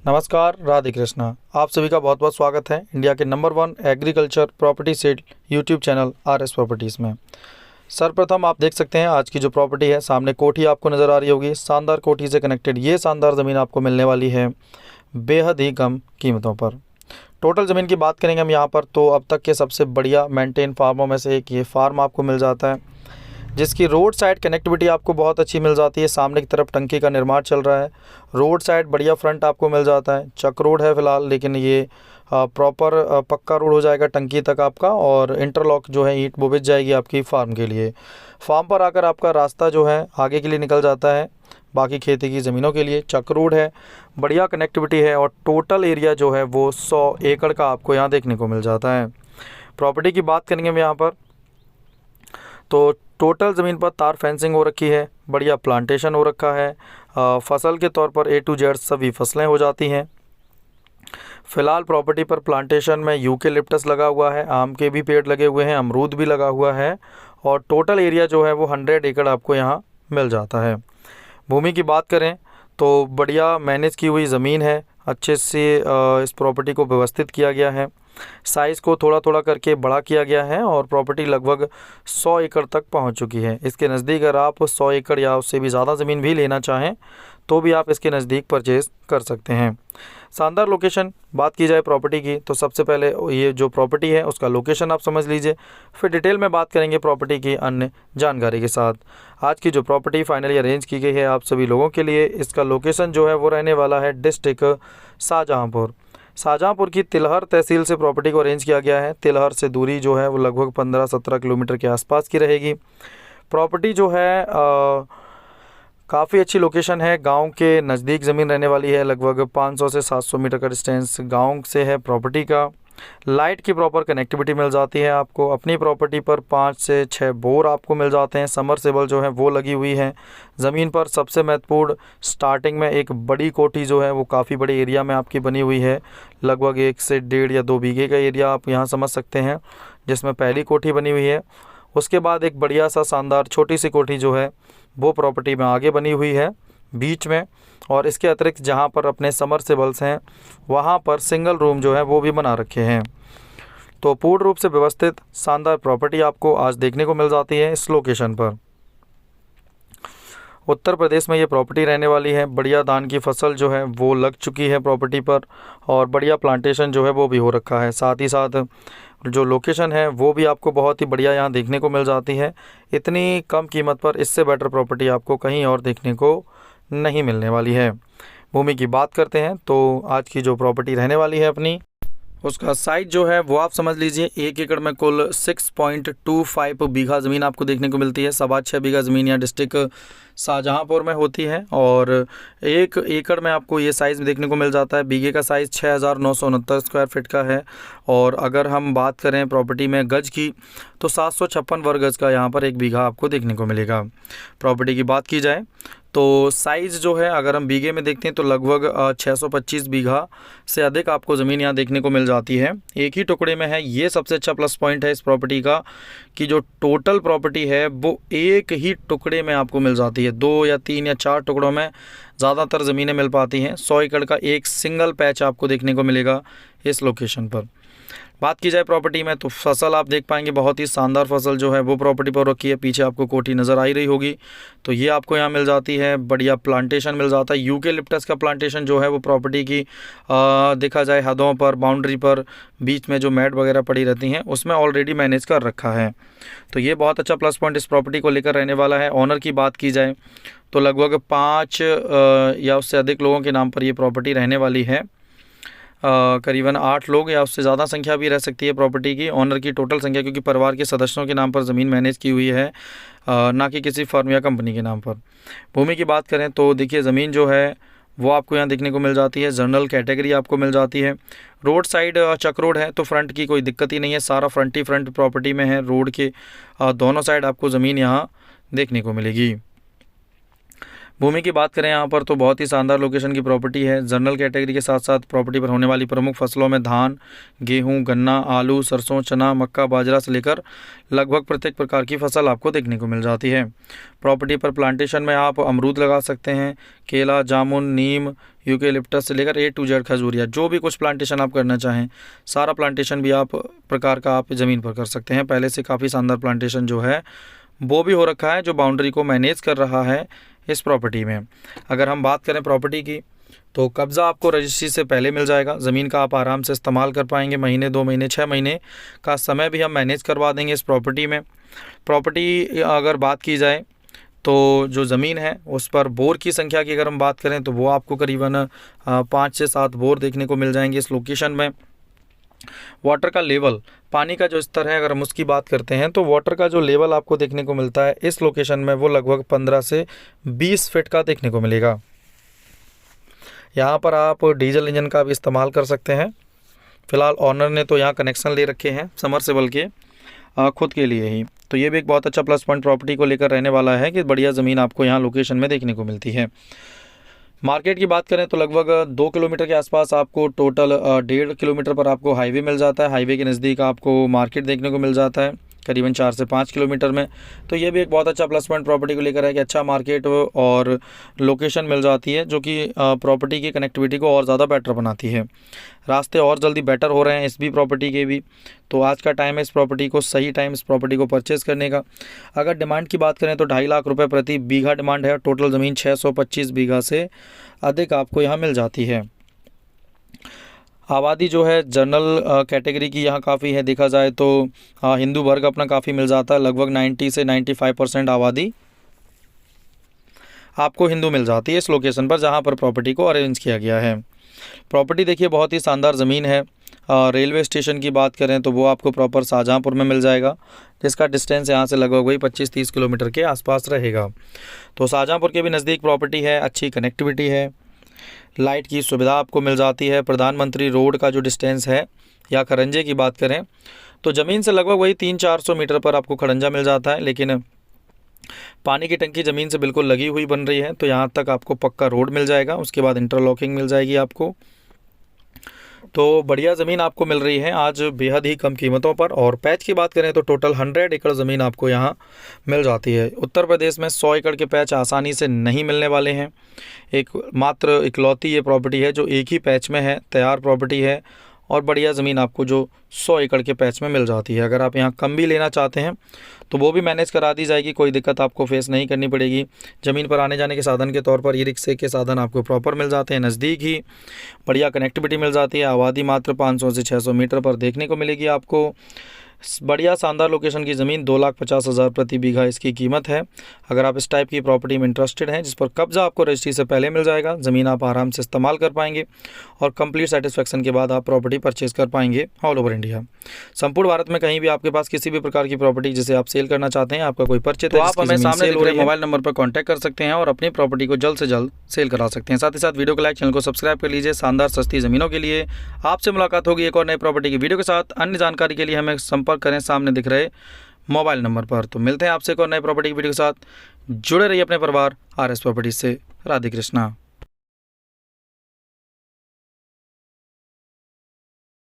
नमस्कार, राधे कृष्णा। आप सभी का बहुत बहुत स्वागत है इंडिया के number 1 agriculture property sale YouTube channel R S properties में। सर्वप्रथम आप देख सकते हैं आज की जो प्रॉपर्टी है, सामने कोठी आपको नज़र आ रही होगी। शानदार कोठी से कनेक्टेड ये शानदार ज़मीन आपको मिलने वाली है बेहद ही कम कीमतों पर। टोटल ज़मीन की बात करेंगे हम यहाँ पर, तो अब तक के सबसे बढ़िया मेंटेन फार्मों में से एक ये फार्म आपको मिल जाता है, जिसकी रोड साइड कनेक्टिविटी आपको बहुत अच्छी मिल जाती है। सामने की तरफ टंकी का निर्माण चल रहा है, रोड साइड बढ़िया फ्रंट आपको मिल जाता है। चक रोड है फ़िलहाल, लेकिन ये प्रॉपर पक्का रोड हो जाएगा टंकी तक आपका, और इंटरलॉक जो है ईंट वो बिछ जाएगी आपकी फार्म के लिए। फार्म पर आकर आपका रास्ता जो है आगे के लिए निकल जाता है बाकी खेती की ज़मीनों के लिए। चक रोड है, बढ़िया कनेक्टिविटी है, और टोटल एरिया जो है वो 100 एकड़ का आपको यहाँ देखने को मिल जाता है। प्रॉपर्टी की बात करेंगे हम यहाँ पर, तो टोटल ज़मीन पर तार फेंसिंग हो रखी है, बढ़िया प्लांटेशन हो रखा है। फसल के तौर पर A to Z सभी फसलें हो जाती हैं। फ़िलहाल प्रॉपर्टी पर प्लांटेशन में यूकेलिप्टस लगा हुआ है, आम के भी पेड़ लगे हुए हैं, अमरूद भी लगा हुआ है, और टोटल एरिया जो है वो 100 एकड़ आपको यहाँ मिल जाता है। भूमि की बात करें तो बढ़िया मैनेज की हुई ज़मीन है, अच्छे से इस प्रॉपर्टी को व्यवस्थित किया गया है। साइज़ को थोड़ा थोड़ा करके बड़ा किया गया है, और प्रॉपर्टी लगभग 100 एकड़ तक पहुंच चुकी है। इसके नज़दीक अगर आप 100 एकड़ या उससे भी ज़्यादा ज़मीन भी लेना चाहें तो भी आप इसके नज़दीक परचेज़ कर सकते हैं। शानदार लोकेशन बात की जाए प्रॉपर्टी की, तो सबसे पहले ये जो प्रॉपर्टी है उसका लोकेशन आप समझ लीजिए, फिर डिटेल में बात करेंगे प्रॉपर्टी की अन्य जानकारी के साथ। आज की जो प्रॉपर्टी फाइनली अरेंज की गई है आप सभी लोगों के लिए, इसका लोकेशन जो है वो रहने वाला है डिस्ट्रिक्ट शाहजहाँपुर की तिलहर तहसील से प्रॉपर्टी को अरेंज किया गया है। तिलहर से दूरी जो है वो लगभग 15-17 किलोमीटर के आसपास की रहेगी। प्रॉपर्टी जो है काफ़ी अच्छी लोकेशन है, गांव के नज़दीक ज़मीन रहने वाली है। लगभग 500 से 700 मीटर का डिस्टेंस गांव से है प्रॉपर्टी का। लाइट की प्रॉपर कनेक्टिविटी मिल जाती है आपको। अपनी प्रॉपर्टी पर 5 से 6 बोर आपको मिल जाते हैं, समरसेबल जो है वो लगी हुई है ज़मीन पर। सबसे महत्वपूर्ण, स्टार्टिंग में एक बड़ी कोठी जो है वो काफ़ी बड़े एरिया में आपकी बनी हुई है, लगभग 1 से 1.5 या 2 बीघे का एरिया आप यहाँ समझ सकते हैं, जिसमें पहली कोठी बनी हुई है। उसके बाद एक बढ़िया सा शानदार छोटी सी कोठी जो है वो प्रॉपर्टी में आगे बनी हुई है बीच में, और इसके अतिरिक्त जहाँ पर अपने समरसेबल्स हैं वहाँ पर सिंगल रूम जो है वो भी बना रखे हैं। तो पूर्ण रूप से व्यवस्थित शानदार प्रॉपर्टी आपको आज देखने को मिल जाती है इस लोकेशन पर। उत्तर प्रदेश में ये प्रॉपर्टी रहने वाली है। बढ़िया धान की फसल जो है वो लग चुकी है प्रॉपर्टी पर, और बढ़िया प्लांटेशन जो है वो भी हो रखा है। साथ ही साथ जो लोकेशन है वो भी आपको बहुत ही बढ़िया यहाँ देखने को मिल जाती है। इतनी कम कीमत पर इससे बेटर प्रॉपर्टी आपको कहीं और देखने को नहीं मिलने वाली है। भूमि की बात करते हैं तो आज की जो प्रॉपर्टी रहने वाली है अपनी, उसका साइज जो है वो आप समझ लीजिए 1 एकड़ में कुल 6.25 बीघा ज़मीन आपको देखने को मिलती है। 6.25 बीघा ज़मीन यहाँ डिस्ट्रिक्ट शाहजहाँपुर में होती है, और 1 एकड़ में आपको ये साइज़ देखने को मिल जाता है। बीघे का साइज़ 6,969 स्क्वायर फीट का है, और अगर हम बात करें प्रॉपर्टी में गज की तो 756 वर्ग गज का यहाँ पर 1 बीघा आपको देखने को मिलेगा। प्रॉपर्टी की बात की जाए तो साइज़ जो है अगर हम बीघे में देखते हैं तो लगभग 625 बीघा से अधिक आपको ज़मीन यहाँ देखने को मिल जाती है, एक ही टुकड़े में है। ये सबसे अच्छा प्लस पॉइंट है इस प्रॉपर्टी का कि जो टोटल प्रॉपर्टी है वो एक ही टुकड़े में आपको मिल जाती है। 2 या 3 या 4 टुकड़ों में ज़्यादातर ज़मीनें मिल पाती हैं। 100 एकड़ का एक सिंगल पैच आपको देखने को मिलेगा इस लोकेशन पर। बात की जाए प्रॉपर्टी में तो फसल आप देख पाएंगे, बहुत ही शानदार फसल जो है वो प्रॉपर्टी पर रखी है। पीछे आपको कोठी नज़र आ ही रही होगी, तो ये आपको यहाँ मिल जाती है। बढ़िया प्लांटेशन मिल जाता है। यूकेलिप्टस का प्लांटेशन जो है वो प्रॉपर्टी की देखा जाए हदों पर, बाउंड्री पर, बीच में जो मैट वगैरह पड़ी रहती हैं उसमें ऑलरेडी मैनेज कर रखा है। तो ये बहुत अच्छा प्लस पॉइंट इस प्रॉपर्टी को लेकर रहने वाला है। ऑनर की बात की जाए तो लगभग 5 या उससे अधिक लोगों के नाम पर ये प्रॉपर्टी रहने वाली है। करीबन 8 लोग या उससे ज़्यादा संख्या भी रह सकती है प्रॉपर्टी की। ऑनर की टोटल संख्या, क्योंकि परिवार के सदस्यों के नाम पर ज़मीन मैनेज की हुई है, ना कि किसी फर्म या कंपनी के नाम पर। भूमि की बात करें तो देखिए ज़मीन जो है वो आपको यहाँ देखने को मिल जाती है। जनरल कैटेगरी आपको मिल जाती है। रोड साइड चक रोड है, तो फ्रंट की कोई दिक्कत ही नहीं है, सारा फ्रंट ही फ्रंट प्रॉपर्टी में है। रोड के दोनों साइड आपको ज़मीन यहाँ देखने को मिलेगी। भूमि की बात करें यहाँ पर तो बहुत ही शानदार लोकेशन की प्रॉपर्टी है। जनरल कैटेगरी के साथ साथ प्रॉपर्टी पर होने वाली प्रमुख फसलों में धान, गेहूं, गन्ना, आलू, सरसों, चना, मक्का, बाजरा से लेकर लगभग प्रत्येक प्रकार की फसल आपको देखने को मिल जाती है। प्रॉपर्टी पर प्लांटेशन में आप अमरूद लगा सकते हैं, केला, जामुन, नीम, यूकेलिप्टस से लेकर A to Z खजूरिया, जो भी कुछ प्लांटेशन आप करना चाहें सारा प्लांटेशन भी आप प्रकार का आप ज़मीन पर कर सकते हैं। पहले से काफ़ी शानदार प्लांटेशन जो है वो भी हो रखा है, जो बाउंड्री को मैनेज कर रहा है इस प्रॉपर्टी में। अगर हम बात करें प्रॉपर्टी की तो कब्ज़ा आपको रजिस्ट्री से पहले मिल जाएगा। ज़मीन का आप आराम से इस्तेमाल कर पाएंगे। महीने, 2 महीने, 6 महीने का समय भी हम मैनेज करवा देंगे इस प्रॉपर्टी में। प्रॉपर्टी अगर बात की जाए तो जो ज़मीन है उस पर बोर की संख्या की अगर हम बात करें तो वो आपको करीबन 5 से 7 बोर देखने को मिल जाएंगे इस लोकेशन में। वाटर का लेवल, पानी का जो स्तर है अगर हम उसकी बात करते हैं तो वाटर का जो लेवल आपको देखने को मिलता है इस लोकेशन में वो लगभग 15 से 20 फीट का देखने को मिलेगा। यहाँ पर आप डीजल इंजन का भी इस्तेमाल कर सकते हैं। फ़िलहाल ऑनर ने तो यहाँ कनेक्शन ले रखे हैं समरसेबल के खुद के लिए ही, तो ये भी एक बहुत अच्छा प्लस पॉइंट प्रॉपर्टी को लेकर रहने वाला है कि बढ़िया ज़मीन आपको यहाँ लोकेशन में देखने को मिलती है। मार्केट की बात करें तो लगभग 2 किलोमीटर के आसपास आपको टोटल 1.5 किलोमीटर पर आपको हाईवे मिल जाता है। हाईवे के नज़दीक आपको मार्केट देखने को मिल जाता है करीबन 4 से 5 किलोमीटर में। तो ये भी एक बहुत अच्छा प्लस पॉइंट प्रॉपर्टी को लेकर है कि अच्छा मार्केट और लोकेशन मिल जाती है, जो कि प्रॉपर्टी की कनेक्टिविटी को और ज़्यादा बेटर बनाती है। रास्ते और जल्दी बेटर हो रहे हैं इस भी प्रॉपर्टी के भी। तो आज का टाइम है इस प्रॉपर्टी को, सही टाइम इस प्रॉपर्टी को परचेज़ करने का। अगर डिमांड की बात करें तो 2.5 लाख रुपये प्रति बीघा डिमांड है। टोटल ज़मीन 625 बीघा से अधिक आपको यहाँ मिल जाती है। आबादी जो है जनरल कैटेगरी की यहाँ काफ़ी है। देखा जाए तो हिंदू वर्ग अपना काफ़ी मिल जाता है। लगभग 90 से 95% आबादी आपको हिंदू मिल जाती है इस लोकेशन पर जहाँ पर प्रॉपर्टी को अरेंज किया गया है। प्रॉपर्टी देखिए बहुत ही शानदार ज़मीन है। रेलवे स्टेशन की बात करें तो वो आपको प्रॉपर शाहजहाँपुर में मिल जाएगा, जिसका डिस्टेंस यहाँ से लगभग वही 25-30 किलोमीटर के आसपास रहेगा। तो शाहजहाँपुर के भी नज़दीक प्रॉपर्टी है, अच्छी कनेक्टिविटी है, लाइट की सुविधा आपको मिल जाती है। प्रधानमंत्री रोड का जो डिस्टेंस है या खरंजे की बात करें तो ज़मीन से लगभग वही 300-400 मीटर पर आपको खड़ंजा मिल जाता है, लेकिन पानी की टंकी ज़मीन से बिल्कुल लगी हुई बन रही है। तो यहाँ तक आपको पक्का रोड मिल जाएगा, उसके बाद इंटरलॉकिंग मिल जाएगी आपको। तो बढ़िया ज़मीन आपको मिल रही है आज बेहद ही कम कीमतों पर। और पैच की बात करें तो टोटल 100 एकड़ ज़मीन आपको यहाँ मिल जाती है। उत्तर प्रदेश में 100 एकड़ के पैच आसानी से नहीं मिलने वाले हैं। एक मात्र इकलौती ये प्रॉपर्टी है जो एक ही पैच में है, तैयार प्रॉपर्टी है और बढ़िया ज़मीन आपको जो 100 एकड़ के पैच में मिल जाती है। अगर आप यहाँ कम भी लेना चाहते हैं तो वो भी मैनेज करा दी जाएगी, कोई दिक्कत आपको फेस नहीं करनी पड़ेगी। ज़मीन पर आने जाने के साधन के तौर पर ई रिक्शे के साधन आपको प्रॉपर मिल जाते हैं, नज़दीक ही बढ़िया कनेक्टिविटी मिल जाती है। आबादी मात्र 500 से 600 मीटर पर देखने को मिलेगी आपको। बढ़िया शानदार लोकेशन की ज़मीन 2,50,000 प्रति बीघा इसकी कीमत है। अगर आप इस टाइप की प्रॉपर्टी में इंटरेस्टेड हैं जिस पर कब्जा आपको रजिस्ट्री से पहले मिल जाएगा, ज़मीन आप आराम से इस्तेमाल कर पाएंगे और कंप्लीट सेटिस्फेक्शन के बाद आप प्रॉपर्टी परचेज़ कर पाएंगे ऑल ओवर इंडिया। संपूर्ण भारत में कहीं भी आपके पास किसी भी प्रकार की प्रॉपर्टी जिसे आप सेल करना चाहते हैं, आपका कोई परचेज तो आप हमें सामने दिख रहे मोबाइल नंबर पर कॉन्टैक्ट कर सकते हैं और अपनी प्रॉपर्टी को जल्द से जल्द सेल करा सकते हैं। साथ ही साथ वीडियो को लाइक, चैनल को सब्सक्राइब कर लीजिए। शानदार सस्ती ज़मीनों के लिए आपसे मुलाकात होगी एक और नई प्रॉपर्टी की वीडियो के साथ। अन्य जानकारी के लिए हमें संपर्क करें सामने दिख रहे मोबाइल नंबर पर। तो मिलते हैं आपसे एक और नई प्रॉपर्टी की वीडियो के साथ। जुड़े रहिए अपने परिवार RS प्रॉपर्टी से। राधे कृष्णा।